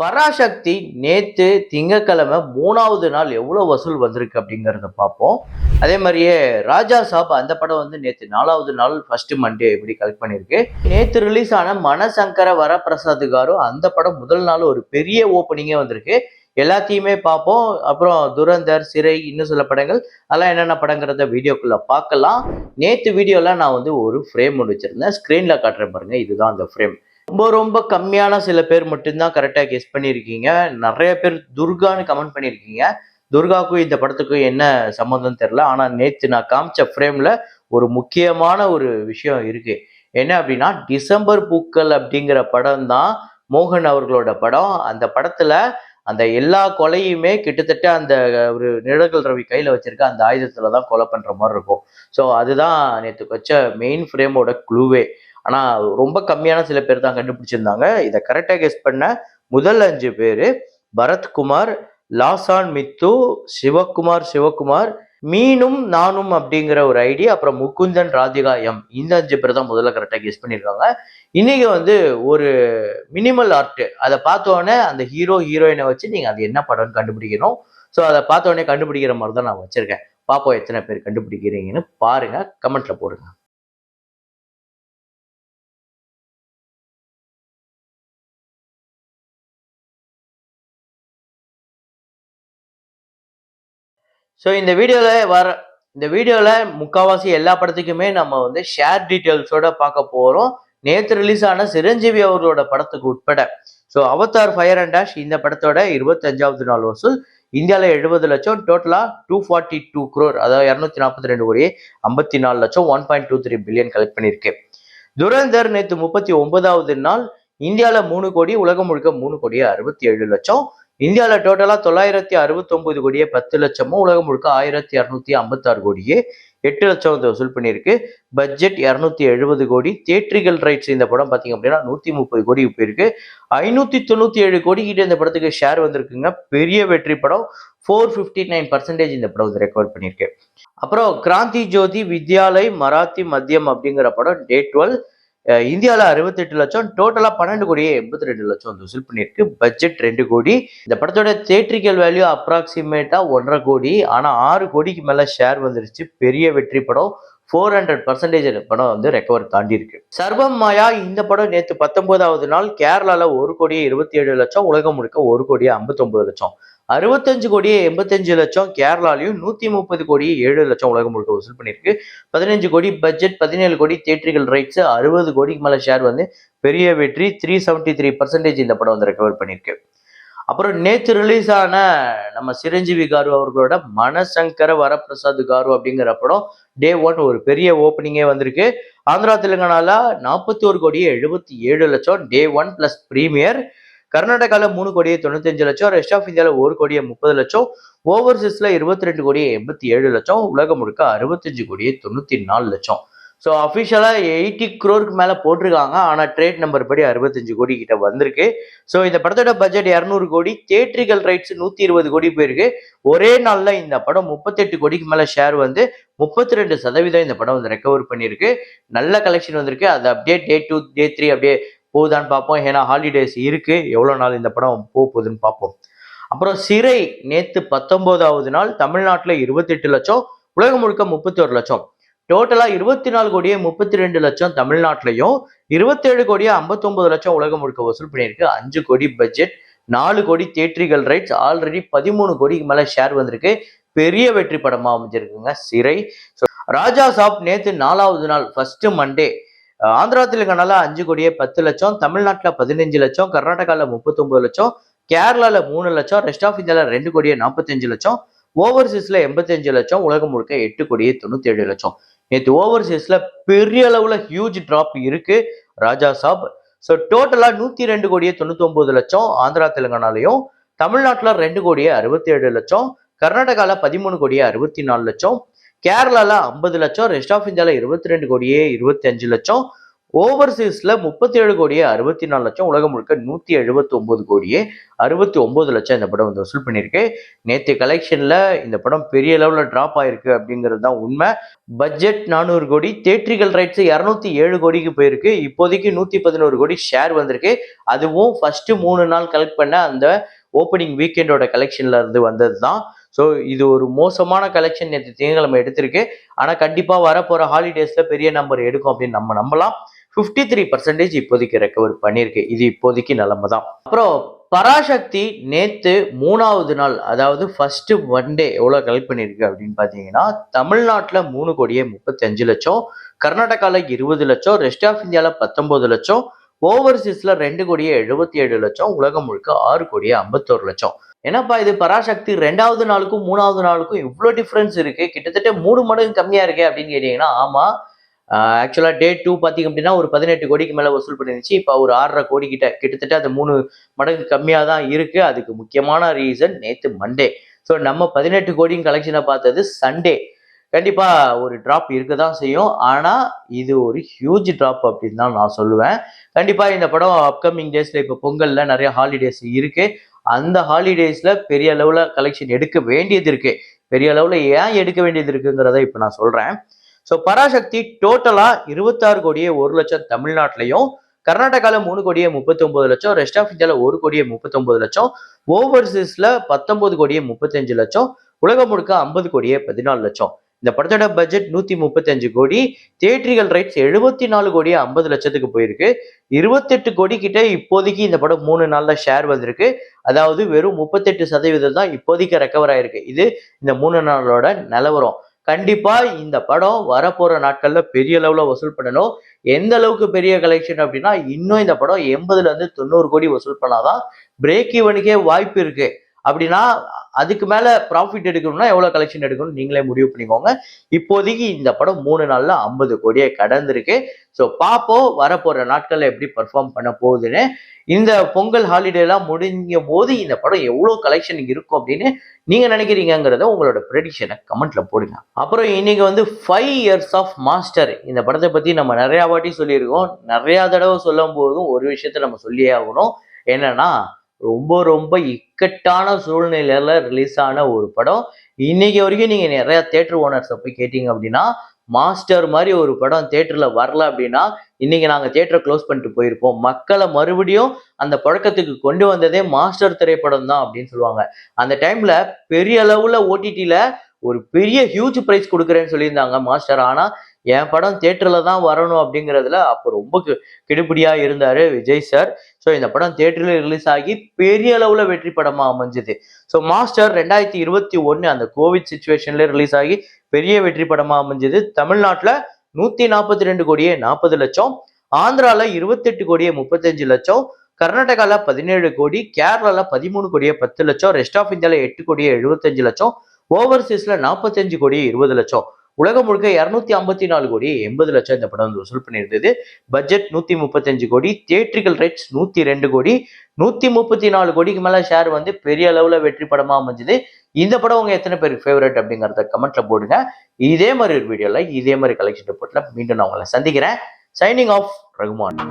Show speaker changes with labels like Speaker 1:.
Speaker 1: பராசக்தி நேத்து திங்கட்கிழமை 3வது நாள் எவ்வளோ வசூல் வந்திருக்கு அப்படிங்கிறத பார்ப்போம். அதே மாதிரியே ராஜா சாப் அந்த படம் வந்து நேத்து 4வது நாள் ஃபர்ஸ்ட் மண்டே எப்படி கலெக்ட் பண்ணியிருக்கு. நேத்து ரிலீஸ் ஆன மனசங்கர வரப்பிரசாத் காரு அந்த படம் முதல் நாள் ஒரு பெரிய ஓப்பனிங்கே வந்திருக்கு. எல்லாத்தையுமே பார்ப்போம். அப்புறம் துரந்தர், சிறை, இன்னும் சில படங்கள் அதெல்லாம் என்னென்ன படங்கிறத வீடியோக்குள்ள பார்க்கலாம். நேத்து வீடியோல நான் வந்து ஒரு ஃப்ரேம் ஒன்று வச்சிருந்தேன். ஸ்க்ரீன்ல காட்டுறேன் பாருங்க. இதுதான் அந்த ஃப்ரேம். ரொம்ப ரொம்ப கம்மியான சில பேர் மட்டும்தான் கரெக்டாக கெஸ் பண்ணியிருக்கீங்க. நிறைய பேர் துர்கான்னு கமெண்ட் பண்ணியிருக்கீங்க. துர்காவுக்கும் இந்த படத்துக்கும் என்ன சம்மந்தம் தெரியல. ஆனா நேத்து நான் காமிச்ச ஃப்ரேம்ல ஒரு முக்கியமான ஒரு விஷயம் இருக்கு. என்ன அப்படின்னா, டிசம்பர் பூக்கள் அப்படிங்கிற படம் தான் மோகன் அவர்களோட படம். அந்த படத்துல அந்த எல்லா கொலையுமே கிட்டத்தட்ட அந்த ஒரு நிழல்கள் ரவி கையில வச்சிருக்க அந்த ஆயுதத்துல தான் கொலை பண்ற மாதிரி இருக்கும். ஸோ அதுதான் நேற்று வச்ச மெயின் ஃப்ரேமோட க்ளூவே. ஆனா ரொம்ப கம்மியான சில பேர் தான் கண்டுபிடிச்சிருந்தாங்க. இதை கரெக்டா கெஸ் பண்ண முதல் 5 பேரு பரத்குமார், லாசான் மித்து, சிவகுமார், மீனும் நானும் அப்படிங்கிற ஒரு ஐடி, அப்புறம் முகுந்தன், ராதிகா எம். இந்த 5 பேர் தான் முதல்ல கரெக்டா கெஸ் பண்ணியிருக்காங்க. இன்னைக்கு வந்து ஒரு மினிமல் ஆர்ட் அதை பார்த்தோன்னே அந்த ஹீரோ ஹீரோயினை வச்சு நீங்க அது என்ன படம்னு கண்டுபிடிக்கணும். ஸோ அதை பார்த்தோன்னே கண்டுபிடிக்கிற மாதிரி தான் நான் வச்சிருக்கேன். பார்ப்போம் எத்தனை பேர் கண்டுபிடிக்கிறீங்கன்னு பாருங்க, கமெண்ட்ல போடுங்க. ஸோ இந்த வீடியோவில் முக்கால்வாசி எல்லா படத்துக்குமே நம்ம வந்து ஷேர் டீட்டெயில்ஸோட பார்க்க போகிறோம். நேற்று ரிலீஸ் ஆன சிரஞ்சீவி அவர்களோட படத்துக்கு உட்பட. So Avatar fire and dash இந்த படத்தோட 25வது நாள் வசூல் இந்தியாவில் 70 லட்சம், டோட்டலாக 242 crore, அதாவது 242 கோடி 54 லட்சம், 1.23 பில்லியன் கலெக்ட் பண்ணியிருக்கு. துரந்தர் நேற்று 39வது நாள் இந்தியாவில் 3 கோடி, உலகம் முழுக்க 3 கோடியே 67 லட்சம். இந்தியாவில் டோட்டலா 969 கோடியே 10 லட்சமும், உலகம் முழுக்க 1256 கோடியே 8 லட்சம் வந்து வசூல் பண்ணியிருக்கு. பட்ஜெட் 270 கோடி. தியேட்ரிக்கல் ரைட்ஸ் இந்த படம் பார்த்தீங்க அப்படின்னா 130 கோடி போயிருக்கு. 597 கோடி கிட்ட இந்த படத்துக்கு ஷேர் வந்திருக்குங்க. பெரிய வெற்றி படம். 459% இந்த படம் வந்து ரெக்கவர் பண்ணியிருக்கு. அப்புறம் கிராந்தி ஜோதி வித்யாலய் மராத்தி மத்தியம் அப்படிங்கிற படம் டே 12 இந்தியாவில் 68 லட்சம், டோட்டலா 12 கோடியே 82 லட்சம் வந்து வசூல் பண்ணியிருக்கு. பட்ஜெட் 2 கோடி. இந்த படத்தோட தியேட்ரிக்கல் வேல்யூ அப்ராக்சிமேட்டா 1.5 கோடி. ஆனா 6 கோடிக்கு மேல ஷேர் வந்துருச்சு. பெரிய வெற்றி படம். 400% படம் வந்து ரெக்கவர் தாண்டி இருக்கு. சர்வம் மாயா இந்த படம் நேற்று 19வது நாள் கேரளால 1 கோடியே 27 லட்சம், உலகம் முழுக்க 1 கோடியே 59 லட்சம். 65 கோடியே 85 லட்சம் கேரளாலையும், 130 கோடியே 7 லட்சம் உலகம் முழுக்க வசூல் பண்ணியிருக்கு. 15 கோடி பட்ஜெட், 17 கோடி தியேட்ரிக்கல் ரைட்ஸ், 60 கோடிக்கு மேல ஷேர் வந்து பெரிய வெற்றி. 373% இந்த படம் வந்து ரெக்கவர் பண்ணியிருக்கு. அப்புறம் நேற்று ரிலீஸ் ஆன நம்ம சிரஞ்சீவி காரு அவர்களோட மனசங்கர வரப்பிரசாத் காரு அப்படிங்கிற படம் டே 1 ஒரு பெரிய ஓப்பனிங்கே வந்திருக்கு. ஆந்திரா தெலுங்கானால 41 கோடியே 77 லட்சம் டே 1 பிளஸ் பிரீமியர். கர்நாடகால 3 கோடியே 95 லட்சம், ரெஸ்ட் ஆஃப் இந்தியாவில் 1 கோடியே 30 லட்சம், ஓவர்சீஸ்ல 22 கோடியே 87 லட்சம், உலகம் முழுக்க 65 கோடியே 94 லட்சம். ஸோ அஃபிஷியலா 80 crore மேல போட்டிருக்காங்க. ஆனா ட்ரேட் நம்பர் படி 65 கோடி கிட்ட வந்திருக்கு. ஸோ இந்த படத்தோட பட்ஜெட் 200 கோடி, தியேட்ரிக்கல் ரைட்ஸ் 120 கோடி போயிருக்கு. ஒரே நாள்ல இந்த படம் 38 கோடிக்கு மேல ஷேர் வந்து 32% இந்த படம் வந்து ரெக்கவர் பண்ணியிருக்கு. நல்ல கலெக்ஷன் வந்திருக்கு. அது அப்படியே டே 2 டே 3 அப்படியே போகுதான்னு பார்ப்போம். ஏன்னா ஹாலிடேஸ் இருக்கு. எவ்வளவு நாள் இந்த படம் போகுதுன்னு பார்ப்போம். அப்புறம் சிறை நேத்து 19வது நாள் தமிழ்நாட்டுல 28 லட்சம், உலகம் முழுக்க 31 லட்சம். டோட்டலா 24 கோடியே 32 லட்சம் தமிழ்நாட்டிலையும், 27 கோடியே 59 லட்சம் உலகம் முழுக்க வசூல் பண்ணியிருக்கு. 5 கோடி பட்ஜெட், 4 கோடி தியேட்ரிக்கல் ரைட்ஸ், ஆல்ரெடி 13 கோடிக்கு மேல ஷேர் வந்திருக்கு. பெரிய வெற்றி படமா அமைஞ்சிருக்குங்க சிறை. ராஜா சாப் நேத்து 4வது நாள் ஃபர்ஸ்ட் மண்டே ஆந்திரா தெலுங்கானால 5 கோடியே 10 லட்சம், தமிழ்நாட்டில் 15 லட்சம், கர்நாடகாவில் 39 லட்சம், கேரளால 3 லட்சம், ரெஸ்ட் ஆஃப் இந்தியாவில் 2 கோடியே 45 லட்சம், ஓவர்சீஸ்ல 85 லட்சம், உலகம் முழுக்க 8 கோடியே 97 லட்சம். நேற்று ஓவர்சீஸ்ல பெரிய அளவுல ஹியூஜ் டிராப் இருக்கு ராஜா சாப். ஸோ டோட்டலா 102 கோடியே 99 லட்சம் ஆந்திரா தெலுங்கானாலையும், தமிழ்நாட்டில் 2 கோடியே 67 லட்சம், கர்நாடகால 13 கோடியே 64 லட்சம், கேரளால 50 லட்சம், ரெஸ்ட் ஆஃப் இந்தியாவில் 22 கோடியே 25 லட்சம், ஓவர்சீஸ்ல 37 கோடியே 64 லட்சம், உலகம் முழுக்க 179 கோடியே 69 லட்சம் இந்த படம் வந்து வசூல் பண்ணியிருக்கு. நேற்று கலெக்ஷன்ல இந்த படம் பெரிய லெவலில் டிராப் ஆயிருக்கு அப்படிங்கிறது தான் உண்மை. பட்ஜெட் 400 கோடி, தேட்ரிக்கல் ரைட்ஸ் 207 கோடிக்கு போயிருக்கு. இப்போதைக்கு 111 கோடி ஷேர் வந்திருக்கு. அதுவும் ஃபர்ஸ்ட் 3 நாள் கலெக்ட் பண்ண அந்த ஓப்பனிங் வீக்கெண்டோட கலெக்ஷன்ல இருந்து வந்தது தான். ஸோ இது ஒரு மோசமான கலெக்ஷன் நேற்று திங்கட்கிழமை எடுத்திருக்கு. ஆனால் கண்டிப்பாக வரப்போகிற ஹாலிடேஸில் பெரிய நம்பர் எடுக்கும் அப்படின்னு நம்ம நம்பலாம். 53% இப்போதைக்கு ரெக்கவர் பண்ணியிருக்கு. இது இப்போதைக்கு நிலைமை தான். அப்புறம் பராசக்தி நேத்து 3வது நாள், அதாவது ஃபர்ஸ்ட் ஒன் டே எவ்வளவு கலெக்ட் பண்ணிருக்கு அப்படின்னு பாத்தீங்கன்னா, தமிழ்நாட்டுல 3 கோடியே 35 லட்சம், கர்நாடகால 20 லட்சம், ரெஸ்ட் ஆஃப் இந்தியால 19 லட்சம், ஓவர்சீஸ்ல 2 கோடியே 77 லட்சம், உலகம் முழுக்க 6 கோடியே 51 லட்சம். என்னப்பா இது பராசக்தி 2வது நாளுக்கும் 3வது நாளுக்கும் இவ்வளவு டிஃபரன்ஸ் இருக்கு, கிட்டத்தட்ட 3 மடங்கு கம்மியா இருக்கு அப்படின்னு கேட்டீங்கன்னா, ஆமா. ஆக்சுவலா டே 2 பாத்தீங்க அப்படின்னா ஒரு 18 கோடிக்கு மேல வசூல் பண்ணிருந்துச்சு. இப்ப ஒரு 6.5 கோடி கிட்டத்தட்ட அது 3 மடங்கு கம்மியா தான் இருக்கு. அதுக்கு முக்கியமான ரீசன் நேத்து மண்டே. ஸோ நம்ம 18 கோடியும் கலெக்ஷனை பார்த்தது சண்டே. கண்டிப்பா ஒரு டிராப் இருக்க தான் செய்யும். ஆனா இது ஒரு ஹியூஜ் டிராப் அப்படின்னு தான் நான் சொல்லுவேன். கண்டிப்பா இந்த படம் அப்கமிங் டேஸ்ல இப்ப பொங்கல்ல நிறைய ஹாலிடேஸ் இருக்கு. அந்த ஹாலிடேஸ்ல பெரிய லெவல கலெக்ஷன் எடுக்க வேண்டியது இருக்கு. பெரிய லெவல ஏன் எடுக்க வேண்டியது இருக்குங்கிறத இப்ப நான் சொல்றேன். ஸோ பராசக்தி டோட்டலா 26 கோடியே 1 லட்சம் தமிழ்நாட்டிலையும், கர்நாடகால 3 கோடியே 39 லட்சம், ரெஸ்ட் ஆஃப் இந்தியால 1 கோடியே 39 லட்சம், ஓவர்சீஸ்ல 19 கோடியே 35 லட்சம், உலகம் முழுக்க 50 கோடியே 14 லட்சம். இந்த படத்தோட பட்ஜெட் 135 கோடி, தியேட்ரிக்கல் ரைட்ஸ் 74 கோடியே 50 லட்சத்துக்கு போயிருக்கு. 28 கோடி கிட்ட இப்போதைக்கு இந்த படம் 3 நாள்ல ஷேர் வந்திருக்கு. அதாவது வெறும் 38% தான் இப்போதைக்கு ரெக்கவர் ஆயிருக்கு. இது இந்த 3 நாளோட நிலவரம். கண்டிப்பா இந்த படம் வரப்போற நாட்கள்ல பெரிய லெவல வசூல் பண்ணணும். எந்த அளவுக்கு பெரிய கலெக்ஷன் அப்படின்னா, இன்னும் இந்த படம் 80ல இருந்து 90 கோடி வசூல் பண்ணாதான் பிரேக் ஈவனுக்கே வாய்ப்பு இருக்கு. அப்படின்னா அதுக்கு மேல ப்ராஃபிட் எடுக்கணும்னா எவ்வளவு கலெக்ஷன் எடுக்கணும் நீங்களே முடிவு பண்ணிக்கோங்க. இப்போதைக்கு இந்த படம் 3 நாள்ல 50 கோடியை கடந்திருக்கு. ஸோ பார்ப்போம் வரப்போற நாட்கள்ல எப்படி பெர்ஃபார்ம் பண்ண போகுதுன்னு. இந்த பொங்கல் ஹாலிடே எல்லாம் முடிஞ்ச போது இந்த படம் எவ்வளவு கலெக்ஷன் இருக்கும் அப்படின்னு நீங்க நினைக்கிறீங்கிறத உங்களோட ப்ரெடிக்ஷனை கமெண்ட்ல போடுங்க. அப்புறம் இன்னைக்கு வந்து 5 இயர்ஸ் ஆஃப் மாஸ்டர் இந்த படத்தை பத்தி நம்ம நிறைய வாட்டி சொல்லியிருக்கோம். நிறைய தடவை சொல்லும் போதும் ஒரு விஷயத்த நம்ம சொல்லியே ஆகணும். என்னன்னா, ரொம்ப ரொம்ப இக்கட்டான சூழ்நிலையில ரிலீஸ் ஆன ஒரு படம். இன்னைக்கு வரைக்கும் நீங்க நிறைய தியேட்டர் ஓனர்ஸை போய் கேட்டீங்க அப்படின்னா, மாஸ்டர் மாதிரி ஒரு படம் தியேட்டர்ல வரல அப்படின்னா இன்னைக்கு நாங்க தியேட்டரை க்ளோஸ் பண்ணிட்டு போயிருப்போம். மக்களை மறுபடியும் அந்த பழக்கத்துக்கு கொண்டு வந்ததே மாஸ்டர் திரைப்படம் தான் அப்படின்னு சொல்லுவாங்க. அந்த டைம்ல பெரிய அளவுல ஓடிடில ஒரு பெரிய ஹியூஜ் பிரைஸ் கொடுக்குறேன்னு சொல்லியிருந்தாங்க மாஸ்டர். ஆனா என் படம் தியேட்டர்ல தான் வரணும் அப்படிங்கிறதுல அப்போ ரொம்ப கெடுபிடியா இருந்தாரு விஜய் சார். ஸோ இந்த படம் தியேட்டர்ல ரிலீஸ் ஆகி பெரிய அளவுல வெற்றி படமா அமைஞ்சது. ஸோ மாஸ்டர் 2021 அந்த கோவிட் சுச்சுவேஷன்ல ரிலீஸ் ஆகி பெரிய வெற்றி படமா அமைஞ்சது. தமிழ்நாட்டுல 142 கோடியே 40 லட்சம், ஆந்திரால 28 கோடியே 35 லட்சம், கர்நாடகால 17 கோடி, கேரளால 13 கோடியே 10 லட்சம், ரெஸ்ட் ஆஃப் இந்தியால 8 கோடியே 75 லட்சம், ஓவர்சீஸ்ல 45 கோடியே 20 லட்சம், உலகம் முழுக்க 254 கோடி 80 லட்சம் இந்த படம் வந்து வசூல் பண்ணியிருந்தது. பட்ஜெட் 135 கோடி, தியேட்ரிக்கல் ரைட்ஸ் 102 கோடி, 134 கோடிக்கு மேல ஷேர் வந்து பெரிய அளவுல வெற்றி படமா அமைஞ்சது. இந்த படம் உங்க எத்தனை பேருக்கு ஃபேவரட் அப்படிங்கறத கமெண்ட்ல போடுங்க. இதே மாதிரி ஒரு வீடியோல இதே மாதிரி கலெக்ஷன் ரிப்போர்ட்ல மீண்டும் நான் உங்களை சந்திக்கிறேன். Signing off Rahman.